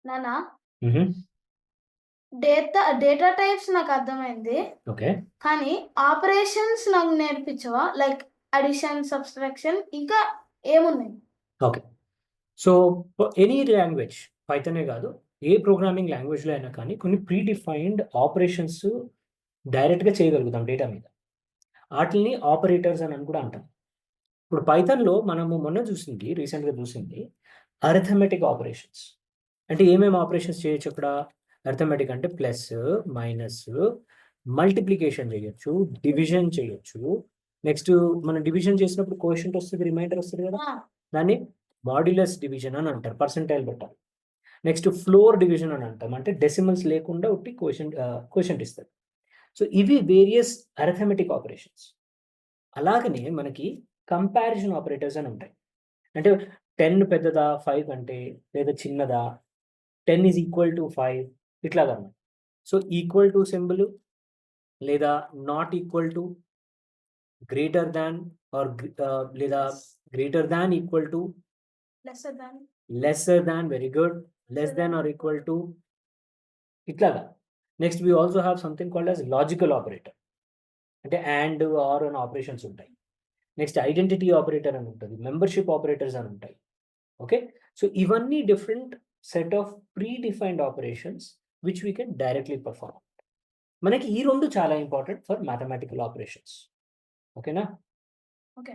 నానా హుహు. Data types నాకర్థమైంది. ఓకే. కానీ ఆపరేషన్స్ నాకు నేర్పించవా? లైక్ అడిషన్, సబ్‌ట్రాక్షన్ ఇంకా ఏమున్నాయి? ఓకే. సో, ఎనీ లాంగ్వేజ్ పైథానే గాదు. ఏ ప్రోగ్రామింగ్ లాంగ్వేజ్‌లో అయినా కానీ కొన్ని ప్రీ డిఫైన్డ్ ఆపరేషన్స్ డైరెక్ట్‌గా చేయగలుగుతాం డేటా మీద. ఆటిల్ని ఆపరేటర్స్ అని కూడా అంటాం. ఇప్పుడు పైథాన్‌లో మనము మొన్న చూసింది, రీసెంట్‌గా చూసింది అరిథమెటిక్ ఆపరేషన్స్. అంటే ఏమేమి ఆపరేషన్స్ చేయొచ్చు అక్కడ? అరిథమెటిక్ అంటే ప్లస్, మైనస్, మల్టిప్లికేషన్ చేయొచ్చు, డివిజన్ చేయొచ్చు. నెక్స్ట్ మనం డివిజన్ చేసినప్పుడు కోఎఫిషియంట్ వస్తది, రిమైండర్ వస్తది కదా! ఆ! దాన్ని మాడ్యులస్ డివిజన్ అని అంటారు. పర్సెంటైల్ పెట్టాలి. నెక్స్ట్ ఫ్లోర్ డివిజన్ అని అంటాం. అంటే డెసిమల్స్ లేకుండా ఉట్టి కోషంట్ ఇస్తది. సో, ఇవి వేరియస్ అరిథమెటిక్ ఆపరేషన్స్. అలాగనే మనకి కంపారిజన్ ఆపరేటర్స్ అని ఉంటాయి. అంటే 10 పెద్దదా 5 కంటే? లేదా చిన్నదా? 10 ఈజ్ ఈక్వల్ టు 5 ఇట్లాగనమాట. సో, ఈక్వల్ టు సింబల్ లేదా not equal to, greater than లేదా greater than, equal to, lesser than, lesser than very good. Less lesser than than or equal equal to ఇట్లాగా. Next we also have something called as logical operator. అంటే and, or అని operations ఉంటాయి. Next identity operator అని ఉంటది. Membership operators అని ఉంటాయి. Okay. So, ఇవన్నీ different set of pre defined operations which we can directly perform. మనకి ఈ 2 చాలా ఇంపార్టెంట్ ఫర్ మ్యాథమెటికల్ ఆపరేషన్స్. ఓకేనా? ఓకే.